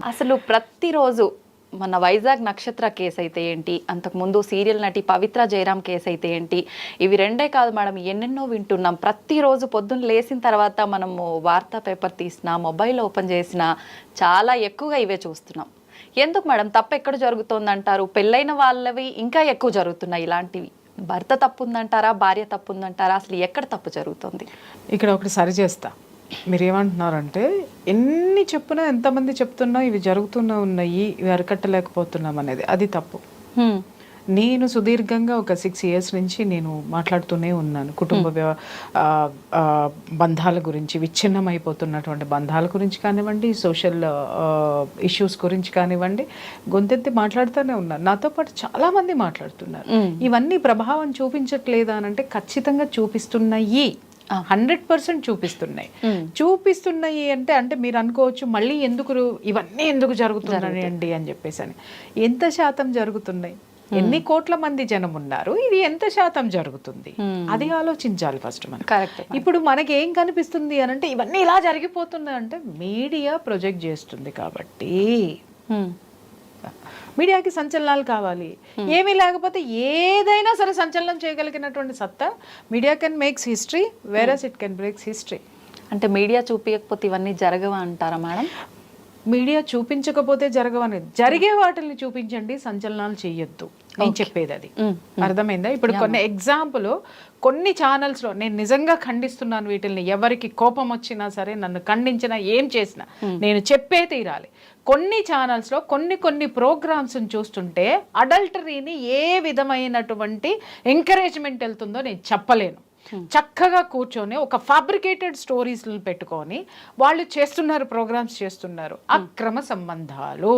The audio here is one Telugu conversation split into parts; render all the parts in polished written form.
అసలు ప్రతిరోజు మన వైజాగ్ నక్షత్ర కేసు అయితే ఏంటి, అంతకుముందు సీరియల్ నటి పవిత్ర జయరాం కేసు అయితే ఏంటి, ఇవి రెండే కాదు మేడం, ఎన్నెన్నో వింటున్నాం. ప్రతిరోజు పొద్దున్న లేచిన తర్వాత మనము వార్తా పేపర్ తీసినా, మొబైల్ ఓపెన్ చేసినా చాలా ఎక్కువగా ఇవే చూస్తున్నాం. ఎందుకు మేడం, తప్పు ఎక్కడ జరుగుతుందంటారు? పెళ్ళైన వాళ్ళవి ఇంకా ఎక్కువ జరుగుతున్నాయి ఇలాంటివి. భర్త తప్పు ఉందంటారా, భార్య తప్పు ఉందంటారా, అసలు ఎక్కడ తప్పు జరుగుతుంది? ఇక్కడ ఒకటి సరి చేస్తా. మీరు ఏమంటున్నారంటే ఎన్ని చెప్పునా, ఎంతమంది చెప్తున్నా ఇవి జరుగుతూనే ఉన్నాయి, ఇవి అరికట్టలేకపోతున్నాం అనేది, అది తప్పు. నేను సుదీర్ఘంగా ఒక 6 years నుంచి నేను మాట్లాడుతూనే ఉన్నాను. కుటుంబ బంధాల గురించి, విచ్ఛిన్నమైపోతున్నటువంటి బంధాల గురించి కానివ్వండి, సోషల్ ఇష్యూస్ గురించి కానివ్వండి, గొంతెత్తి మాట్లాడుతూనే ఉన్నాను. నాతో పాటు చాలామంది మాట్లాడుతున్నారు. ఇవన్నీ ప్రభావం చూపించట్లేదా అంటే ఖచ్చితంగా చూపిస్తున్నాయి, 100% చూపిస్తున్నాయి అంటే అంటే మీరు అనుకోవచ్చు మళ్ళీ ఇవన్నీ ఎందుకు జరుగుతున్నాయి అండి అని చెప్పేసి అని. ఎంత శాతం జరుగుతున్నాయి? ఎన్ని కోట్ల మంది జనం ఉన్నారు, ఇది ఎంత శాతం జరుగుతుంది, అది ఆలోచించాలి ఫస్ట్ మనం. ఇప్పుడు మనకి ఏం కనిపిస్తుంది అని అంటే ఇవన్నీ ఇలా జరిగిపోతున్నాయి అంటే మీడియా ప్రొజెక్ట్ చేస్తుంది కాబట్టి. మీడియాకి సంచలనాలు కావాలి, ఏమీ లేకపోతే ఏదైనా సరే సంచలనం చేయగలిగినటువంటి సత్తా media can makes history, whereas it can breaks history. అంటే మీడియా చూపించకపోతే ఇవన్నీ జరగవా అంటారా మేడం? మీడియా చూపించకపోతే జరగవని, జరిగే వాటిని చూపించండి, సంచలనాలు చెయ్యొద్దు నేను చెప్పేది అది. అర్థమైందా? ఇప్పుడు కొన్ని ఛానల్స్లో నేను నిజంగా ఖండిస్తున్నాను వీటిని. ఎవరికి కోపం వచ్చినా సరే, నన్ను ఖండించినా, ఏం చేసినా నేను చెప్పే తీరాలి. కొన్ని ఛానల్స్లో కొన్ని ప్రోగ్రామ్స్ని చూస్తుంటే అడల్టరీని ఏ విధమైనటువంటి ఎంకరేజ్మెంట్ వెళ్తుందో నేను చెప్పలేను. చక్కగా కూర్చొని ఒక ఫ్యాబ్రికేటెడ్ స్టోరీస్లను పెట్టుకొని వాళ్ళు చేస్తున్నారు, ప్రోగ్రామ్స్ చేస్తున్నారు. అక్రమ సంబంధాలు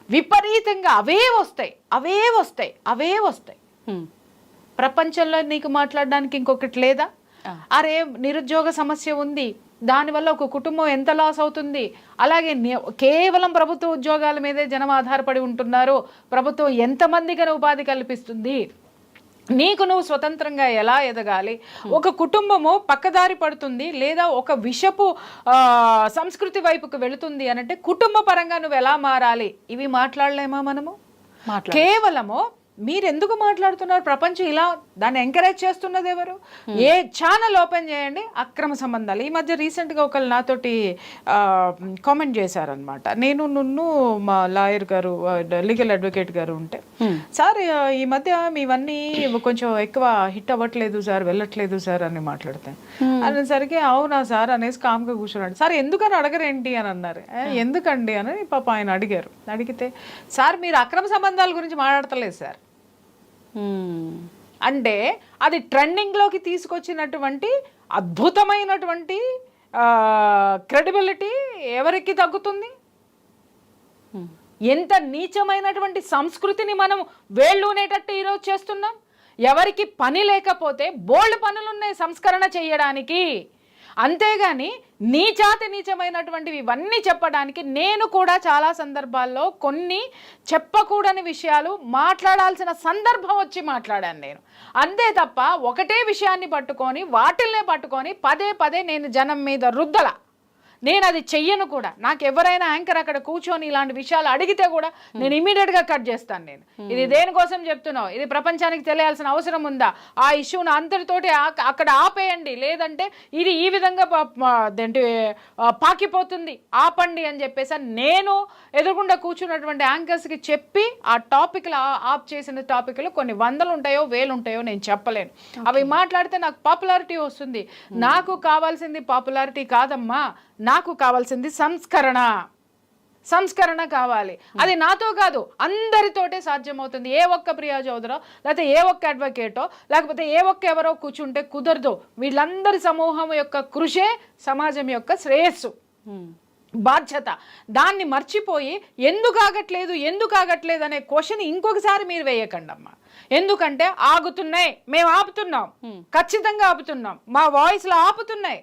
విపరీతంగా అవే వస్తాయి. ప్రపంచంలో నీకు మాట్లాడడానికి ఇంకొకటి లేదా? అరే నిరుద్యోగ సమస్య ఉంది, దానివల్ల ఒక కుటుంబం ఎంత లాస్ అవుతుంది, అలాగే కేవలం ప్రభుత్వ ఉద్యోగాల మీదే జనం ఆధారపడి ఉంటున్నారు, ప్రభుత్వం ఎంతమందికి ఉపాధి కల్పిస్తుంది, నీకు నువ్వు స్వతంత్రంగా ఎలా ఎదగాలి, ఒక కుటుంబము పక్కదారి పడుతుంది లేదా ఒక విషపు సంస్కృతి వైపుకు వెళుతుంది అనంటే కుటుంబ పరంగా నువ్వు ఎలా మారాలి, ఇవి మాట్లాడలేమా మనము? కేవలము మీరెందుకు మాట్లాడుతున్నారు? ప్రపంచం ఇలా దాన్ని ఎంకరేజ్ చేస్తున్నది ఎవరు? ఏ ఛానల్ ఓపెన్ చేయండి అక్రమ సంబంధాలు. ఈ మధ్య రీసెంట్గా ఒకళ్ళు నాతోటి కామెంట్ చేశారనమాట. నేను మా లాయర్ గారు, లీగల్ అడ్వకేట్ గారు ఉంటే, సార్ ఈ మధ్య మీవన్నీ కొంచెం ఎక్కువ హిట్ అవ్వట్లేదు సార్, వెళ్ళట్లేదు సార్ అని మాట్లాడతాను. అనేసరికి అవునా సార్ అనేసి కామ్గా కూర్చున్నాడు. సార్ ఎందుకని అడగరేంటి అని అన్నారు. ఎందుకండి అని పాప ఆయన అడిగారు. అడిగితే సార్ మీరు అక్రమ సంబంధాల గురించి మాట్లాడతలేదు సార్ అంటే అది ట్రెండింగ్లోకి తీసుకొచ్చినటువంటి అద్భుతమైనటువంటి క్రెడిబిలిటీ ఎవరికి తగ్గుతుంది? ఎంత నీచమైనటువంటి సంస్కృతిని మనం వేళ్ళూనేటట్టు ఈరోజు చేస్తున్నాం. ఎవరికి పని లేకపోతే బోల్డ్ పనులున్నాయి సంస్కరణ చేయడానికి, అంతేగాని నీచమైనటువంటివి ఇవన్నీ చెప్పడానికి నేను కూడా చాలా సందర్భాల్లో కొన్ని చెప్పకూడని విషయాలు మాట్లాడాల్సిన సందర్భం వచ్చి మాట్లాడాను నేను. అంతే తప్ప ఒకటే విషయాన్ని పట్టుకొని వాటిల్నే పట్టుకొని పదే నేను జనం మీద రుద్దల. నేను అది చెయ్యను కూడా. నాకు ఎవరైనా యాంకర్ అక్కడ కూర్చొని ఇలాంటి విషయాలు అడిగితే కూడా నేను ఇమీడియట్గా కట్ చేస్తాను. నేను ఇది దేనికోసం చెప్తున్నావు, ఇది ప్రపంచానికి తెలియాల్సిన అవసరం ఉందా, ఆ ఇష్యూను అందరితోటి అక్కడ ఆపేయండి, లేదంటే ఇది ఈ విధంగా పాకిపోతుంది, ఆపండి అని చెప్పేసి నేను ఎదురుగుండా కూర్చున్నటువంటి యాంకర్స్కి చెప్పి ఆ టాపిక్లు ఆప్ చేసిన టాపిక్లు కొన్ని 100 ఉంటాయో 1000 ఉంటాయో నేను చెప్పలేను. అవి మాట్లాడితే నాకు పాపులారిటీ వస్తుంది. నాకు కావాల్సింది పాపులారిటీ కాదమ్మా, నాకు కావాల్సింది సంస్కరణ కావాలి. అది నాతో కాదు, అందరితోటే సాధ్యమవుతుంది. ఏ ఒక్క ప్రియా చౌదరో లేకపోతే ఏ ఒక్క అడ్వకేటో లేకపోతే ఏ ఒక్క ఎవరో కూర్చుంటే కుదరదు. వీళ్ళందరి సమూహం యొక్క కృషే సమాజం యొక్క శ్రేయస్సు, బాధ్యత. దాన్ని మర్చిపోయి ఎందుకు ఆగట్లేదు అనే క్వశ్చన్ ఇంకొకసారి మీరు వేయకండి అమ్మా. ఎందుకంటే ఆగుతున్నాయి, మేము ఆపుతున్నాం, ఖచ్చితంగా ఆపుతున్నాం, మా వాయిస్లు ఆపుతున్నాయి.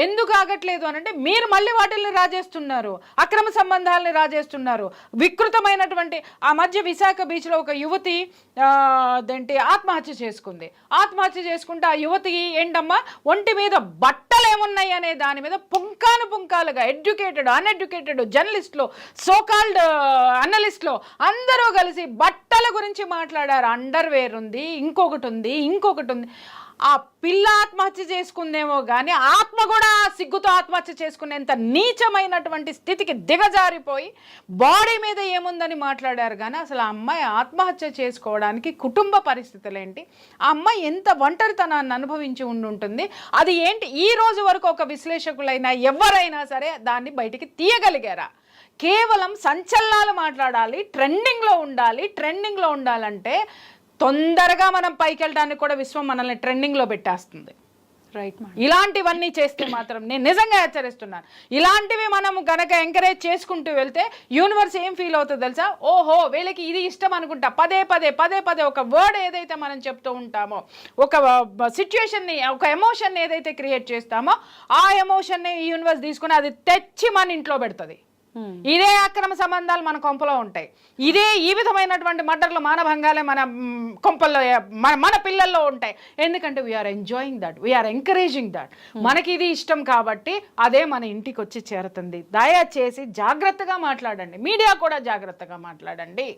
ఎందుకు ఆగట్లేదు అని అంటే మీరు మళ్ళీ వాటిల్ని రాజేస్తున్నారు, అక్రమ సంబంధాలని రాజేస్తున్నారు. వికృతమైనటువంటి ఆ మధ్య విశాఖ బీచ్ లో ఒక యువతి అదేంటి ఆత్మహత్య చేసుకుంది. ఆత్మహత్య చేసుకుంటే ఆ యువతి ఏంటమ్మా ఒంటి మీద బట్టలు ఏమున్నాయి అనే దాని మీద పుంకాలుగా ఎడ్యుకేటెడ్ అన్ఎడ్యుకేటెడ్ జర్నలిస్టులు, సోకాల్డ్ అనలిస్టులు అందరూ కలిసి బట్టల గురించి మాట్లాడారు. అండర్వేర్ ఉంది, ఇంకొకటి ఉంది. ఆ పిల్ల ఆత్మహత్య చేసుకుందేమో కానీ ఆత్మ కూడా సిగ్గుతో ఆత్మహత్య చేసుకునేంత నీచమైనటువంటి స్థితికి దిగజారిపోయి బాడీ మీద ఏముందని మాట్లాడారు. కానీ అసలు ఆ అమ్మాయి ఆత్మహత్య చేసుకోవడానికి కుటుంబ పరిస్థితులు ఏంటి, ఆ అమ్మాయి ఎంత ఒంటరితనాన్ని అనుభవించి ఉంటుంది, అది ఏంటి, ఈ రోజు వరకు ఒక విశ్లేషకులైనా ఎవరైనా సరే దాన్ని బయటికి తీయగలిగారా? కేవలం సంచలనాలు మాట్లాడాలి, ట్రెండింగ్లో ఉండాలంటే తొందరగా మనం పైకి వెళ్ళడానికి కూడా విశ్వం మనల్ని ట్రెండింగ్లో పెట్టేస్తుంది. రైట్. ఇలాంటివన్నీ చేస్తే మాత్రం నేను నిజంగా హెచ్చరిస్తున్నాను, ఇలాంటివి మనం గనక ఎంకరేజ్ చేసుకుంటూ వెళ్తే యూనివర్స్ ఏం ఫీల్ అవుతుందో తెలుసా? ఓహో వీళ్ళకి ఇది ఇష్టం అనుకుంటా పదే ఒక వర్డ్ ఏదైతే మనం చెప్తూ ఉంటామో, ఒక సిచ్యుయేషన్ని, ఒక ఎమోషన్ని ఏదైతే క్రియేట్ చేస్తామో ఆ ఎమోషన్ని యూనివర్స్ తీసుకుని అది తెచ్చి మన ఇంట్లో పెడుతుంది. ఇదే అక్రమ సంబంధాలు మన కొంపలో ఉంటాయి, ఇదే ఈ విధమైనటువంటి మర్డర్లు, మానభంగాలే మన కొంపల్లో, మన పిల్లల్లో ఉంటాయి. ఎందుకంటే we're enjoying that, we're encouraging that. మనకి ఇది ఇష్టం కాబట్టి అదే మన ఇంటికి వచ్చి చేరుతుంది. దయచేసి జాగ్రత్తగా మాట్లాడండి, మీడియా కూడా జాగ్రత్తగా మాట్లాడండి,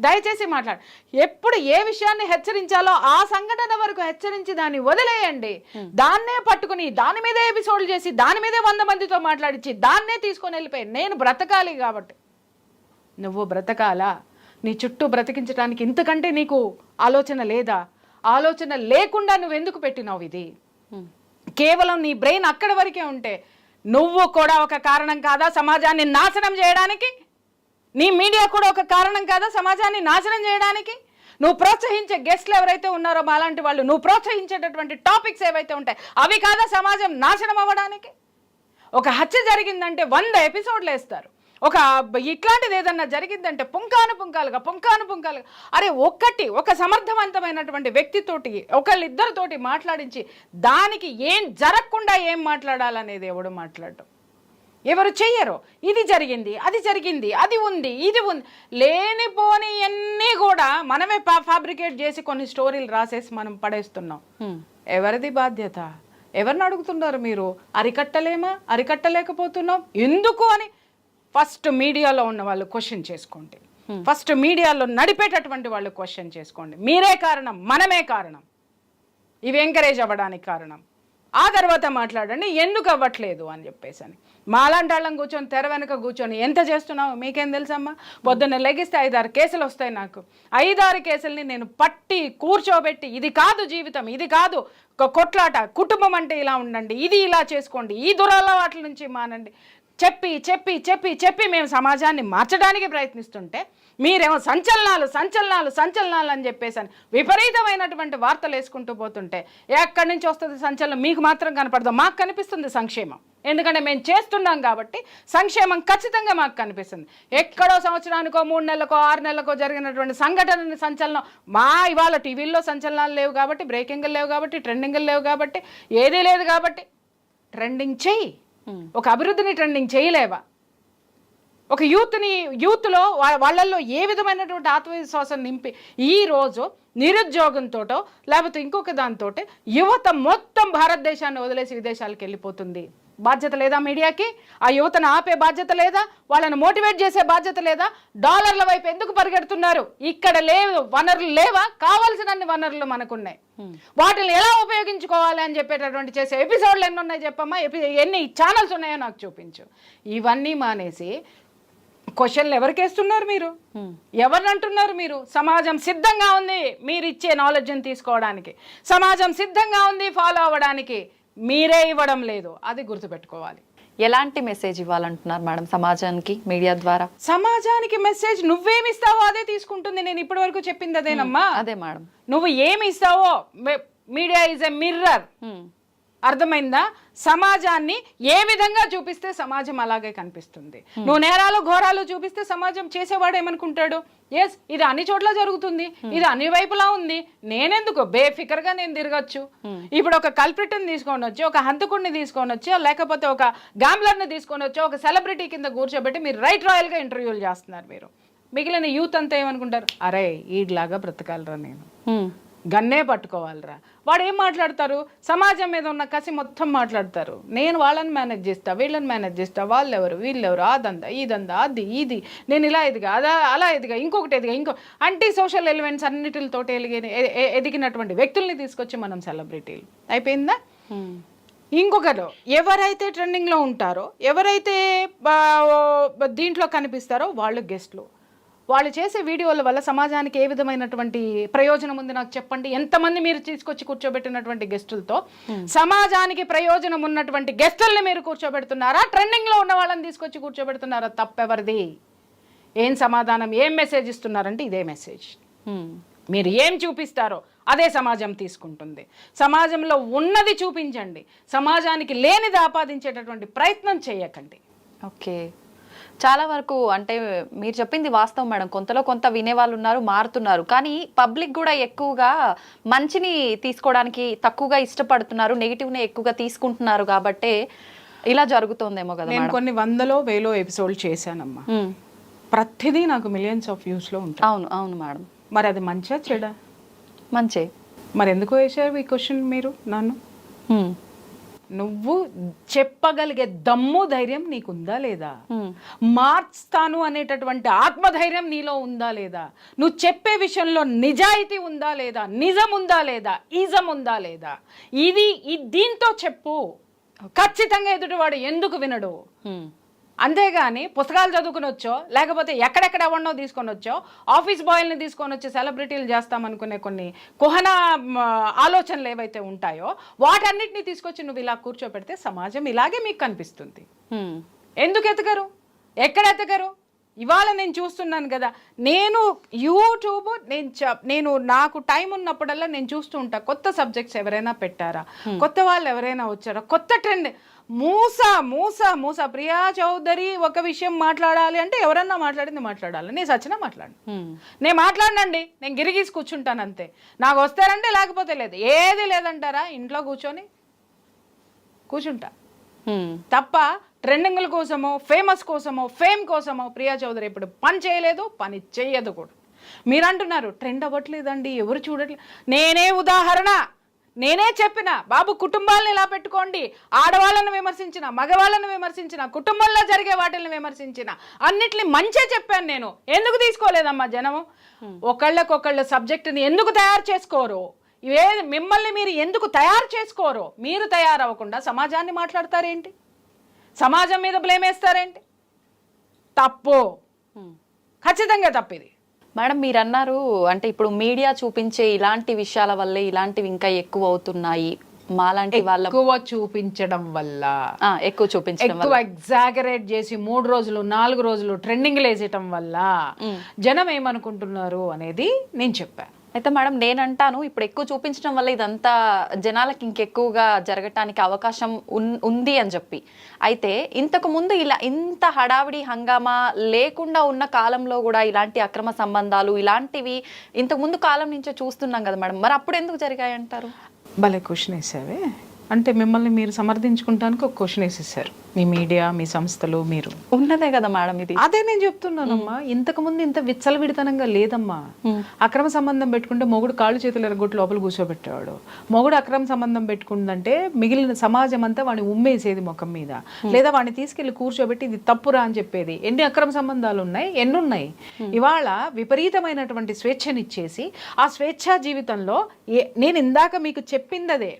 దయచేసి మాట్లాడు. ఎప్పుడు ఏ విషయాన్ని హెచ్చరించాలో ఆ సంఘటన వరకు హెచ్చరించి దాన్ని వదిలేయండి. దాన్నే పట్టుకుని దాని మీదే ఎపిసోడ్లు చేసి దాని మీదే 100 మందితో మాట్లాడించి దాన్నే తీసుకొని వెళ్ళిపోయి నేను బ్రతకాలి కాబట్టి, నువ్వు బ్రతకాలా? నీ చుట్టూ బ్రతికించడానికి ఇంతకంటే నీకు ఆలోచన లేదా? ఆలోచన లేకుండా నువ్వెందుకు పెట్టినావు ఇది? కేవలం నీ బ్రెయిన్ అక్కడి వరకే ఉంటే నువ్వు కూడా ఒక కారణం కాదా సమాజాన్ని నాశనం చేయడానికి? నీ మీడియా కూడా ఒక కారణం కాదా సమాజాన్ని నాశనం చేయడానికి? నువ్వు ప్రోత్సహించే గెస్ట్లు ఎవరైతే ఉన్నారో మాలాంటి వాళ్ళు, నువ్వు ప్రోత్సహించేటటువంటి టాపిక్స్ ఏవైతే ఉంటాయి అవి కాదా సమాజం నాశనం అవ్వడానికి? ఒక హత్య జరిగిందంటే 100 ఎపిసోడ్లు వేస్తారు, ఒక ఇట్లాంటిది ఏదన్నా జరిగిందంటే పుంకానుపుంకాలుగా. అరే ఒక సమర్థవంతమైనటువంటి వ్యక్తితోటి ఒకళ్ళిద్దరితోటి మాట్లాడించి దానికి ఏం జరగకుండా ఏం మాట్లాడాలనేది ఎవడు మాట్లాడటం ఎవరు చెయ్యరు. ఇది జరిగింది, అది జరిగింది, అది ఉంది, ఇది ఉంది, లేనిపోని అన్నీ కూడా మనమే ఫ్యాబ్రికేట్ చేసి కొన్ని స్టోరీలు రాసేసి మనం పడేస్తున్నాం. ఎవరిది బాధ్యత? ఎవరిని అడుగుతున్నారు మీరు? అరికట్టలేకపోతున్నాం ఎందుకు అని ఫస్ట్ మీడియాలో ఉన్న వాళ్ళు క్వశ్చన్ చేసుకోండి, ఫస్ట్ మీడియాలో నడిపేటటువంటి వాళ్ళు క్వశ్చన్ చేసుకోండి. మీరే కారణం, మనమే కారణం, ఇవి ఎంకరేజ్ అవ్వడానికి కారణం. ఆ తర్వాత మాట్లాడండి ఎందుకు అవ్వట్లేదు అని చెప్పేసి అని. మాలాంటి వాళ్ళం కూర్చొని తెర వెనక కూర్చొని ఎంత చేస్తున్నావు మీకేం తెలుసమ్మా? పొద్దున్న లెగిస్తే 5-6 కేసులు వస్తాయి. నాకు 5-6 కేసుల్ని నేను పట్టి కూర్చోబెట్టి ఇది కాదు జీవితం, ఇది కాదు ఒక కొట్లాట, కుటుంబం అంటే ఇలా ఉండండి, ఇది ఇలా చేసుకోండి, ఈ దురలవాట్ల నుంచి మానండి చెప్పి మేము సమాజాన్ని మార్చడానికి ప్రయత్నిస్తుంటే మీరేమో సంచలనాలు అని చెప్పేసాను విపరీతమైనటువంటి వార్తలు వేసుకుంటూ పోతుంటే ఎక్కడి నుంచి వస్తుంది సంచలనం? మీకు మాత్రం కనపడదు, మాకు కనిపిస్తుంది సంక్షేమం. ఎందుకంటే మేము చేస్తున్నాం కాబట్టి సంక్షేమం ఖచ్చితంగా మాకు కనిపిస్తుంది. ఎక్కడో సంవత్సరానికో 3 నెలలకో 6 నెలలకో జరిగినటువంటి సంఘటనని సంచలనం ఇవాళ టీవీల్లో సంచలనాలు లేవు కాబట్టి, బ్రేకింగ్లు లేవు కాబట్టి, ట్రెండింగ్లు లేవు కాబట్టి, ఏదీ లేదు కాబట్టి ట్రెండింగ్ చెయ్యి. ఒక అభివృద్ధిని ట్రెండింగ్ చేయలేవా? ఒక యూత్లో వాళ్ళల్లో ఏ విధమైనటువంటి ఆత్మవిశ్వాసం నింపి ఈరోజు నిరుద్యోగంతోటో లేకపోతే ఇంకొక దాంతో యువత మొత్తం భారతదేశాన్ని వదిలేసి విదేశాలకు వెళ్ళిపోతుంది. బాధ్యత లేదా మీడియాకి? ఆ యువతను ఆపే బాధ్యత లేదా? వాళ్ళని మోటివేట్ చేసే బాధ్యత లేదా? డాలర్ల వైపు ఎందుకు పరిగెడుతున్నారు? ఇక్కడ లేవు వనరులు లేవా? కావాల్సినన్ని వనరులు మనకున్నాయి, వాటిని ఎలా ఉపయోగించుకోవాలి అని చెప్పేటటువంటి చేసే ఎపిసోడ్లు ఎన్ని ఉన్నాయి చెప్పమ్మా, ఎన్ని ఛానల్స్ ఉన్నాయో నాకు చూపించు. ఇవన్నీ మానేసి క్వశ్చన్లు ఎవరికేస్తున్నారు మీరు? ఎవరిని అంటున్నారు మీరు? సమాజం సిద్ధంగా ఉంది మీరు ఇచ్చే నాలెడ్జ్ని తీసుకోవడానికి, సమాజం సిద్ధంగా ఉంది ఫాలో అవ్వడానికి, మీరే ఇవ్వడం లేదు. అది గుర్తుపెట్టుకోవాలి. ఎలాంటి మెసేజ్ ఇవ్వాలంటున్నారు మేడం సమాజానికి మీడియా ద్వారా? సమాజానికి మెసేజ్ నువ్వేమి ఇస్తావో అదే తీసుకుంటుంది. నేను ఇప్పటి వరకు చెప్పింది అదేనమ్మా. అదే మేడం, నువ్వు ఏమి ఇస్తావో. Media is a mirror. అర్థమైందా? సమాజాన్ని ఏ విధంగా చూపిస్తే సమాజం అలాగే కనిపిస్తుంది. నువ్వు నేరాలు ఘోరాలు చూపిస్తే సమాజం చేసేవాడు ఏమనుకుంటాడు, ఎస్ ఇది అన్ని చోట్ల జరుగుతుంది, ఇది అన్ని వైపులా ఉంది, నేనెందుకు బేఫికర్గా నేను తిరగచ్చు. ఇప్పుడు ఒక కల్ప్రిట్ని తీసుకొని వచ్చి, ఒక హంతకుడిని తీసుకొని వచ్చి, లేకపోతే ఒక గ్యాంబ్లర్ని తీసుకొని వచ్చి, ఒక సెలబ్రిటీ కింద కూర్చోబెట్టి మీరు రైట్ రాయల్గా ఇంటర్వ్యూలు చేస్తున్నారు. మీరు మిగిలిన యూత్ అంతా ఏమనుకుంటారు, అరే ఈడ్లాగా బ్రతకాలరా, నేను గన్నే పట్టుకోవాలరా. వాడు ఏం మాట్లాడతారు, సమాజం మీద ఉన్న కసి మొత్తం మాట్లాడతారు. నేను వాళ్ళని మేనేజ్ చేస్తా, వీళ్ళని మేనేజ్ చేస్తా, వాళ్ళెవరు వీళ్ళెవరు, అదందా ఇదందా అది ఇది, నేను ఇలా ఎదిగా అలా ఎదిగా ఇంకొకటి ఎదిగా అంటే సోషల్ ఎలిమెంట్స్ అన్నిటితో ఎదిగినటువంటి వ్యక్తుల్ని తీసుకొచ్చి మనం సెలబ్రిటీలు అయిపోయిందా. ఇంకొకరు ఎవరైతే ట్రెండింగ్లో ఉంటారో, ఎవరైతే దీంట్లో కనిపిస్తారో వాళ్ళు గెస్ట్లు. వాళ్ళు చేసే వీడియోల వల్ల సమాజానికి ఏ విధమైనటువంటి ప్రయోజనం ఉంది నాకు చెప్పండి. ఎంతమంది మీరు తీసుకొచ్చి కూర్చోబెట్టినటువంటి గెస్టులతో సమాజానికి ప్రయోజనం ఉన్నటువంటి గెస్టుల్ని మీరు కూర్చోబెడుతున్నారా, ట్రెండింగ్లో ఉన్న వాళ్ళని తీసుకొచ్చి కూర్చోబెడుతున్నారా? తప్పెవరిది? ఏం సమాధానం, ఏం మెసేజ్ ఇస్తున్నారంటే ఇదే మెసేజ్. మీరు ఏం చూపిస్తారో అదే సమాజం తీసుకుంటుంది. సమాజంలో ఉన్నది చూపించండి, సమాజానికి లేనిది ఆపాదించేటటువంటి ప్రయత్నం చేయకండి. ఓకే, చాలా వరకు అంటే మీరు చెప్పింది వాస్తవం మేడం. కొంతలో కొంత వినేవాళ్ళు ఉన్నారు, మారుతున్నారు. కానీ పబ్లిక్ కూడా ఎక్కువగా మంచిని తీసుకోవడానికి తక్కువగా ఇష్టపడుతున్నారు, నెగిటివ్ని ఎక్కువగా తీసుకుంటున్నారు. కాబట్టి ఇలా జరుగుతోందేమో కదా. నేను కొన్ని 100లో 1000లో ఎపిసోడ్ చేశానమ్మా. ప్రతిదీ నాకు మిలియన్స్ ఆఫ్ వ్యూస్లో ఉంటాయి. అవును అవును మేడం. మరి అది మంచిగా చెడా? మంచి. మరి ఎందుకు వేసారు ఈ క్వశ్చన్ మీరు నన్ను? నువ్వు చెప్పగలిగే దమ్ము ధైర్యం నీకుందా లేదా? మార్చుతాను అనేటటువంటి ఆత్మధైర్యం నీలో ఉందా లేదా? నువ్వు చెప్పే విషయంలో నిజాయితీ ఉందా లేదా? నిజం ఉందా లేదా? ఈజం ఉందా లేదా? ఇది దీంతో చెప్పు. ఖచ్చితంగా ఎదుటివాడు ఎందుకు వినడు? అంతేగాని పుస్తకాలు చదువుకుని వచ్చో, లేకపోతే ఎక్కడెక్కడ ఎవరినో తీసుకొని వచ్చో, ఆఫీస్ బాయ్ని తీసుకొని వచ్చి సెలబ్రిటీలు చేస్తామనుకునే కొన్ని కుహన ఆలోచనలు ఏవైతే ఉంటాయో వాటన్నిటిని తీసుకొచ్చి నువ్వు ఇలా కూర్చోబెడితే సమాజం ఇలాగే మీకు కనిపిస్తుంది. ఎందుకు ఎతకరు? ఎక్కడ ఎతకరు? ఇవాళ నేను చూస్తున్నాను కదా, నేను యూట్యూబ్ నేను నాకు టైం ఉన్నప్పుడల్లా నేను చూస్తూ ఉంటా. కొత్త సబ్జెక్ట్స్ ఎవరైనా పెట్టారా, కొత్త వాళ్ళు ఎవరైనా వచ్చారా, కొత్త ట్రెండ్. మూస ప్రియా చౌదరి ఒక విషయం మాట్లాడాలి అంటే ఎవరన్నా మాట్లాడింది మాట్లాడాలి. నేను సచ్చినా నేను మాట్లాడనండి, నేను గిరిగీసి కూర్చుంటాను అంతే. నాకు వస్తారంటే లేకపోతే లేదు. ఏది లేదంటారా, ఇంట్లో కూర్చుంటా తప్ప ట్రెండింగ్ల కోసమో ఫేమస్ కోసమో ఫేమ్ కోసమో ప్రియా చౌదరి ఇప్పుడు పని చేయలేదు, పని చెయ్యదు కూడా. మీరు అంటున్నారు ట్రెండ్ అవ్వట్లేదండి, ఎవరు చూడట్లేదు. నేనే ఉదాహరణ, నేనే చెప్పిన బాబు కుటుంబాలను ఇలా పెట్టుకోండి, ఆడవాళ్ళను విమర్శించిన, మగవాళ్ళను విమర్శించిన, కుటుంబంలో జరిగే వాటిని విమర్శించిన, అన్నిటిని మంచిగా చెప్పాను నేను. ఎందుకు తీసుకోలేదమ్మా జనము? ఒకళ్ళకొకళ్ళ సబ్జెక్టుని ఎందుకు తయారు చేసుకోరు? మిమ్మల్ని మీరు ఎందుకు తయారు చేసుకోరు? మీరు తయారవ్వకుండా సమాజాన్ని మాట్లాడతారేంటి? సమాజం మీద బ్లేమ్ వేస్తారేంటి? తప్పు, ఖచ్చితంగా తప్పిది. మేడం మీరు అన్నారు అంటే ఇప్పుడు మీడియా చూపించే ఇలాంటి విషయాల వల్లే ఇలాంటివి ఇంకా ఎక్కువ అవుతున్నాయి. మాలాంటి వాళ్ళ ఎక్కువ చూపించడం వల్ల, ఎక్కువ ఎగ్జాగరేట్ చేసి 3 రోజులు 4 రోజులు ట్రెండింగ్లు వేసేయటం వల్ల జనం ఏమనుకుంటున్నారు అనేది నేను చెప్పాను. అయితే మేడం నేనంటాను ఇప్పుడు ఎక్కువ చూపించడం వల్ల ఇదంతా జనాలకి ఇంకెక్కువగా జరగటానికి అవకాశం ఉంది అని చెప్పి. అయితే ఇంతకు ముందు ఇలా ఇంత హడావిడి హంగామా లేకుండా ఉన్న కాలంలో కూడా ఇలాంటి అక్రమ సంబంధాలు ఇలాంటివి ఇంతకు ముందు కాలం నుంచే చూస్తున్నాం కదా మేడం, మరి అప్పుడు ఎందుకు జరిగాయి అంటారు? భలే క్వశ్చన్ వేసావే. అంటే మిమ్మల్ని మీరు సమర్థించుకుంటానికి ఒక క్వశ్చన్ వేసేసారు. మీ మీడియా, మీ సంస్థలు, మీరు ఉన్నదే కదా మేడం ఇది. అదే నేను చెప్తున్నానమ్మా, ఇంతకుముందు ఇంత విచ్చలవిడితనంగా లేదమ్మా. అక్రమ సంబంధం పెట్టుకుంటే మొగుడు కాళ్ళు చేతులు ఎరగొట్టి లోపల కూర్చోబెట్టేవాడు. మొగుడు అక్రమ సంబంధం పెట్టుకుందంటే మిగిలిన సమాజం అంతా వాడిని ఉమ్మేసేది ముఖం మీద, లేదా వాడిని తీసుకెళ్లి కూర్చోబెట్టి ఇది తప్పురా అని చెప్పేది. ఎన్ని అక్రమ సంబంధాలు ఉన్నాయి, ఎన్నున్నాయి. ఇవాళ విపరీతమైనటువంటి స్వేచ్ఛనిచ్చేసి ఆ స్వేచ్ఛా జీవితంలో నేను ఇందాక మీకు చెప్పిందదే.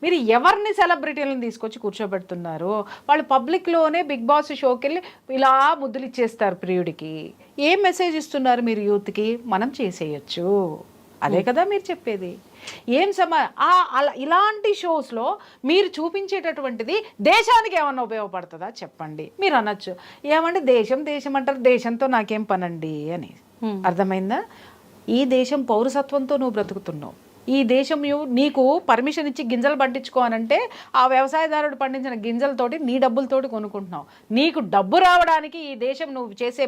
మీరు ఎవరిని సెలబ్రిటీలను తీసుకొచ్చి కూర్చోబెడుతున్నారు? వాళ్ళు పబ్లిక్లోనే బిగ్ బాస్ షోకి వెళ్ళి ఇలా ముద్దులు ఇచ్చేస్తారు ప్రియుడికి. ఏం మెసేజ్ ఇస్తున్నారు మీరు యూత్కి? మనం చేసేయచ్చు, అదే కదా మీరు చెప్పేది. ఏం అలా ఇలాంటి షోస్లో మీరు చూపించేటటువంటిది దేశానికి ఏమన్నా ఉపయోగపడుతుందా చెప్పండి? మీరు అనొచ్చు ఏమంటే దేశం అంటారు, దేశంతో నాకేం పనండి అని. అర్థమైందా? ఈ దేశం పౌరసత్వంతో నువ్వు బ్రతుకుతున్నావు, ఈ దేశం నీకు పర్మిషన్ ఇచ్చి గింజలు పండించుకో అనంటే ఆ వ్యవసాయదారుడు పండించిన గింజలతోటి నీ డబ్బులతోటి కొనుక్కుంటున్నావు. నీకు డబ్బు రావడానికి ఈ దేశం నువ్వు చేసే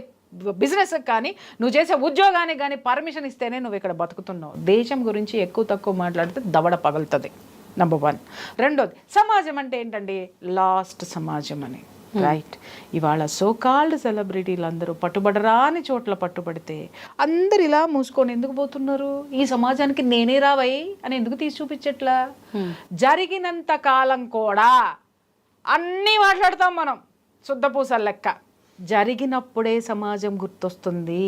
బిజినెస్ కానీ నువ్వు చేసే ఉద్యోగానికి కానీ పర్మిషన్ ఇస్తేనే నువ్వు ఇక్కడ బతుకుతున్నావు. దేశం గురించి ఎక్కువ తక్కువ మాట్లాడితే దవడ పగులుతుంది. నంబర్ 1. రెండోది, సమాజం అంటే ఏంటండి? లాస్ట్ సమాజం అని. రైట్. ఇవాళ సోకాల్డ్ సెలబ్రిటీలు అందరూ పట్టుబడరాని చోట్ల పట్టుబడితే అందరు ఇలా మూసుకొని ఎందుకు పోతున్నారు? ఈ సమాజానికి నేనే రావై అని ఎందుకు తీసి చూపించట్లా? జరిగినంత కాలం కూడా అన్నీ మాట్లాడతాం మనం శుద్ధపూసల లెక్క. జరిగినప్పుడే సమాజం గుర్తొస్తుంది.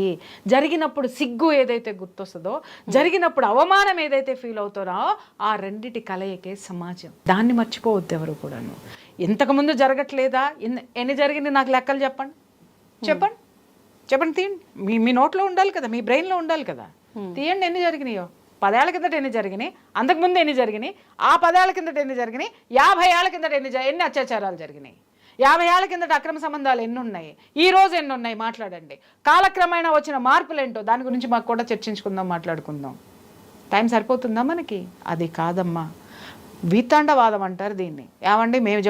జరిగినప్పుడు సిగ్గు ఏదైతే గుర్తొస్తుందో, జరిగినప్పుడు అవమానం ఏదైతే ఫీల్ అవుతారో, ఆ రెండిటి కలయికే సమాజం. దాన్ని మర్చిపోవద్దు ఎవరు కూడాను. ఇంతకుముందు జరగట్లేదా? ఎన్ని జరిగింది నాకు లెక్కలు చెప్పండి. తీయండి. మీ నోట్లో ఉండాలి కదా, మీ బ్రెయిన్లో ఉండాలి కదా. తీయండి ఎన్ని జరిగినాయో. 10 ఏళ్ల కిందట ఎన్ని జరిగినాయి, అంతకుముందు ఎన్ని జరిగినాయి, ఆ 10 ఏళ్ల కిందట ఎన్ని జరిగినాయి, 50 ఏళ్ల కిందట ఎన్ని అత్యాచారాలు జరిగినాయి, 50 ఏళ్ల కిందట అక్రమ సంబంధాలు ఎన్ని ఉన్నాయి, ఈ రోజు ఎన్ని ఉన్నాయి, మాట్లాడండి. కాలక్రమేణా వచ్చిన మార్పులు ఏంటో దాని గురించి మాకు కూడా చర్చించుకుందాం, మాట్లాడుకుందాం. టైం సరిపోతుందా మనకి? అది కాదమ్మా, వితండవాదం అంటారు దీన్ని. ఏమండి మేము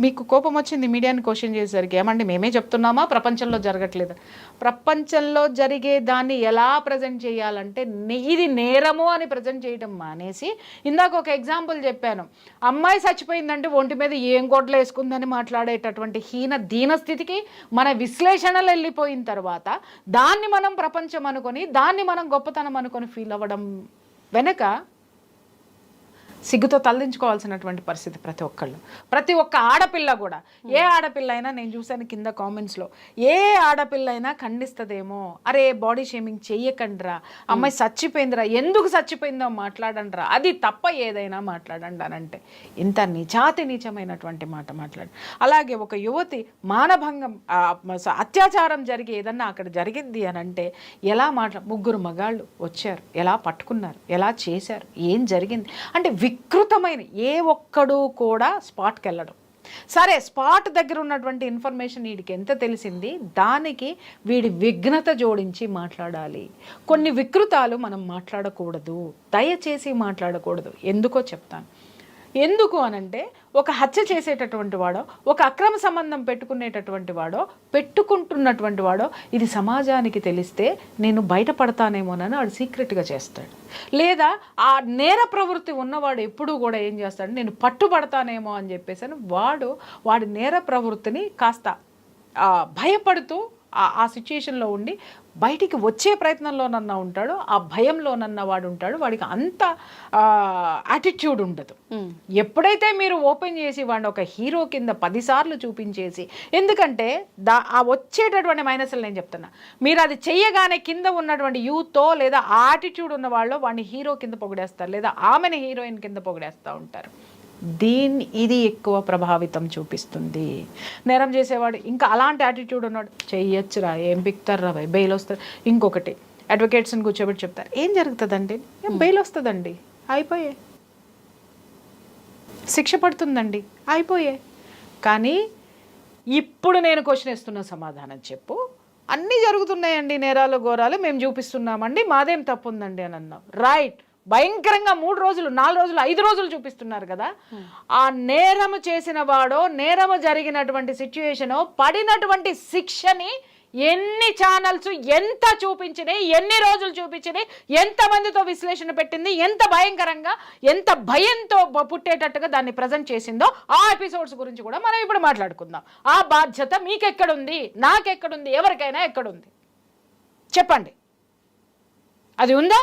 మీకు కోపం వచ్చింది మీడియాని క్వశ్చన్ చేసేసరికి. ఏమండి మేమే చెప్తున్నామా ప్రపంచంలో జరగట్లేదు? ప్రపంచంలో జరిగే దాన్ని ఎలా ప్రజెంట్ చేయాలంటే ఇది నేరము అని ప్రజెంట్ చేయడం మానేసి, ఇందాక ఒక ఎగ్జాంపుల్ చెప్పాను, అమ్మాయి చచ్చిపోయిందంటే ఒంటి మీద ఏం గొడ్లు వేసుకుందని మాట్లాడేటటువంటి దీన స్థితికి మన విశ్లేషణలు వెళ్ళిపోయిన తర్వాత దాన్ని మనం ప్రపంచం అనుకొని, దాన్ని మనం గొప్పతనం అనుకొని ఫీల్ అవ్వడం వెనక సిగ్గుతో తలదించుకోవాల్సినటువంటి పరిస్థితి ప్రతి ఒక్క ఆడపిల్ల కూడా. ఏ ఆడపిల్ల అయినా నేను చూశాను కింద కామెంట్స్లో, ఏ ఆడపిల్ల అయినా ఖండిస్తుందేమో, అరే బాడీ షేమింగ్ చెయ్యకండిరా, అమ్మాయి చచ్చిపోయిందిరా, ఎందుకు చచ్చిపోయిందో మాట్లాడండిరా, అది తప్ప ఏదైనా మాట్లాడండి అని అంటే ఇంత నీచమైనటువంటి మాట మాట్లాడు. అలాగే ఒక యువతి మానభంగం, అత్యాచారం జరిగి ఏదన్నా అక్కడ జరిగింది అని అంటే ఎలా ముగ్గురు మగాళ్ళు వచ్చారు, ఎలా పట్టుకున్నారు, ఎలా చేశారు, ఏం జరిగింది అంటే వికృతమైన ఏ ఒక్కడు కూడా స్పాట్కి వెళ్ళడం. సరే, స్పాట్ దగ్గర ఉన్నటువంటి ఇన్ఫర్మేషన్ వీడికి ఎంత తెలిసింది, దానికి వీడి విఘ్నత జోడించి మాట్లాడాలి. కొన్ని వికృతాలు మనం మాట్లాడకూడదు, దయచేసి మాట్లాడకూడదు. ఎందుకో చెప్తాను. ఎందుకు అనంటే, ఒక హత్య చేసేటటువంటి వాడో, ఒక అక్రమ సంబంధం పెట్టుకుంటున్నటువంటి వాడో ఇది సమాజానికి తెలిస్తే నేను బయటపడతానేమోనని వాడు సీక్రెట్గా చేస్తాడు. లేదా ఆ నేర ప్రవృత్తి ఉన్నవాడు ఎప్పుడూ కూడా ఏం చేస్తాడు, నేను పట్టుబడతానేమో అని చెప్పేసి వాడి నేర ప్రవృత్తిని కాస్త భయపడుతూ ఆ సిచ్యుయేషన్లో ఉండి బయటికి వచ్చే ప్రయత్నంలోనన్నా ఉంటాడు, ఆ భయంలోనన్నా వాడు ఉంటాడు. వాడికి అంత యాటిట్యూడ్ ఉండదు. ఎప్పుడైతే మీరు ఓపెన్ చేసి వాడిని ఒక హీరో కింద 10 సార్లు చూపించేసి, ఎందుకంటే ఆ వచ్చేటటువంటి మైనస్లు నేను చెప్తున్నా, మీరు అది చెయ్యగానే కింద ఉన్నటువంటి యూత్తో లేదా ఆ యాటిట్యూడ్ ఉన్న వాళ్ళు వాడిని హీరో కింద పొగిడేస్తారు, లేదా ఆమెని హీరోయిన్ కింద పొగిడేస్తూ ఉంటారు. ఇది ఎక్కువ ప్రభావితం చూపిస్తుంది. నేరం చేసేవాడు ఇంకా అలాంటి యాటిట్యూడ్ ఉన్నాడు, చెయ్యొచ్చురా, ఏం పిక్తారా, బెయిల్ వస్తుంది. ఇంకొకటి, అడ్వకేట్స్ని కూర్చోబెట్టి చెప్తారు, ఏం జరుగుతుందండి, బెయిల్ వస్తుందండి, అయిపోయే, శిక్ష పడుతుందండి, అయిపోయే. కానీ ఇప్పుడు నేను క్వశ్చన్ ఇస్తున్న సమాధానం చెప్పు, అన్నీ జరుగుతున్నాయండి, నేరాలు ఘోరాలు మేము చూపిస్తున్నామండి, మాదేం తప్పు ఉందండి అని అన్నాం. రైట్, భయంకరంగా 3 రోజులు 4 రోజులు 5 రోజులు చూపిస్తున్నారు కదా. ఆ నేరము చేసిన వాడో, నేరము జరిగినటువంటి సిచ్యుయేషనో, పడినటువంటి శిక్షని ఎన్ని ఛానల్స్ ఎంత చూపించినాయి, ఎన్ని రోజులు చూపించినాయి, ఎంతమందితో విశ్లేషణ పెట్టింది, ఎంత భయంకరంగా, ఎంత భయంతో పుట్టేటట్టుగా దాన్ని ప్రజెంట్ చేసిందో ఆ ఎపిసోడ్స్ గురించి కూడా మనం ఇప్పుడు మాట్లాడుకుందాం. ఆ బాధ్యత మీకెక్కడుంది, నాకెక్కడుంది, ఎవరికైనా ఎక్కడుంది చెప్పండి. అది ఉందా?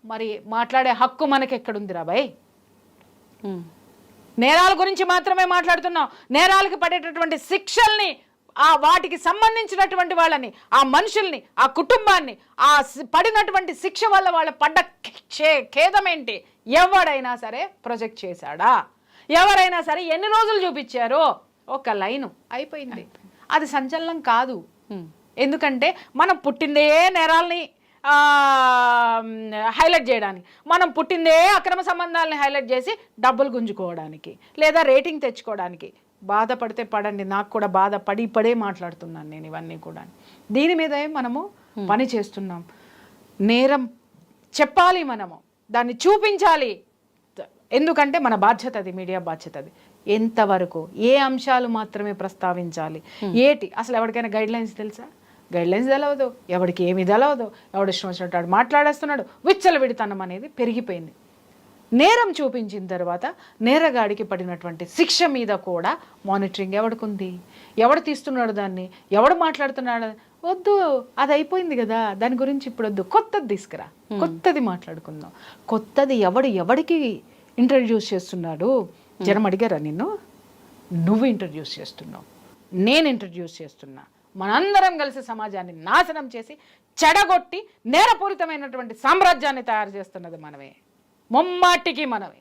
మరి మాట్లాడే హక్కు మనకి ఎక్కడుందిరా బాయ్? నేరాల గురించి మాత్రమే మాట్లాడుతున్నాం. నేరాలకు పడేటటువంటి శిక్షల్ని, ఆ వాటికి సంబంధించినటువంటి వాళ్ళని, ఆ మనుషుల్ని, ఆ కుటుంబాన్ని, ఆ పడినటువంటి శిక్ష వల్ల వాళ్ళ పడ్డ ఖేదమేంటి ఎవడైనా సరే ప్రొజెక్ట్ చేశాడా? ఎవరైనా సరే ఎన్ని రోజులు చూపించారో? ఒక లైను అయిపోయింది. అది సంచలనం కాదు. ఎందుకంటే మనం పుట్టిందే నేరాలని హైలైట్ చేయడానికి, మనం పుట్టిందే అక్రమ సంబంధాలని హైలైట్ చేసి డబ్బులు గుంజుకోవడానికి, లేదా రేటింగ్ తెచ్చుకోవడానికి. బాధపడితే పడండి, నాకు కూడా పడే మాట్లాడుతున్నాను నేను ఇవన్నీ కూడా. దీని మీదే మనము పని చేస్తున్నాం. నేరం చెప్పాలి మనము. దాన్ని చూపించాలి. ఎందుకంటే మన బాధ్యత అది, మీడియా బాధ్యత అది. ఎంతవరకు ఏ అంశాలు మాత్రమే ప్రస్తావించాలి, ఏటి అసలు ఎవరికైనా గైడ్ లైన్స్ తెలుసా? గైడ్ లైన్స్ తెలవదు, ఎవరికి ఏమి తెలవదు, ఎవడు ఇష్టం వచ్చినట్టు వాడు మాట్లాడేస్తున్నాడు. విచ్చలవిడితనం అనేది పెరిగిపోయింది. నేరం చూపించిన తర్వాత నేరగాడికి పడినటువంటి శిక్ష మీద కూడా మానిటరింగ్ ఎవడికుంది, ఎవడు తీస్తున్నాడు దాన్ని, ఎవడు మాట్లాడుతున్నాడు, వద్దు అది అయిపోయింది కదా, దాని గురించి ఇప్పుడు వద్దు, కొత్తది తీసుకురా, కొత్తది మాట్లాడుకుందాం. కొత్తది ఎవడికి ఇంట్రడ్యూస్ చేస్తున్నాడు? జనం అడిగారా నిన్ను? నువ్వు ఇంట్రడ్యూస్ చేస్తున్నావు, నేను ఇంట్రడ్యూస్ చేస్తున్నా. మనందరం కలిసి సమాజాన్ని నాశనం చేసి చెడగొట్టి నేరపూరితమైనటువంటి సామ్రాజ్యాన్ని తయారు చేస్తున్నది మనమే, ముమ్మాటికి మనమే.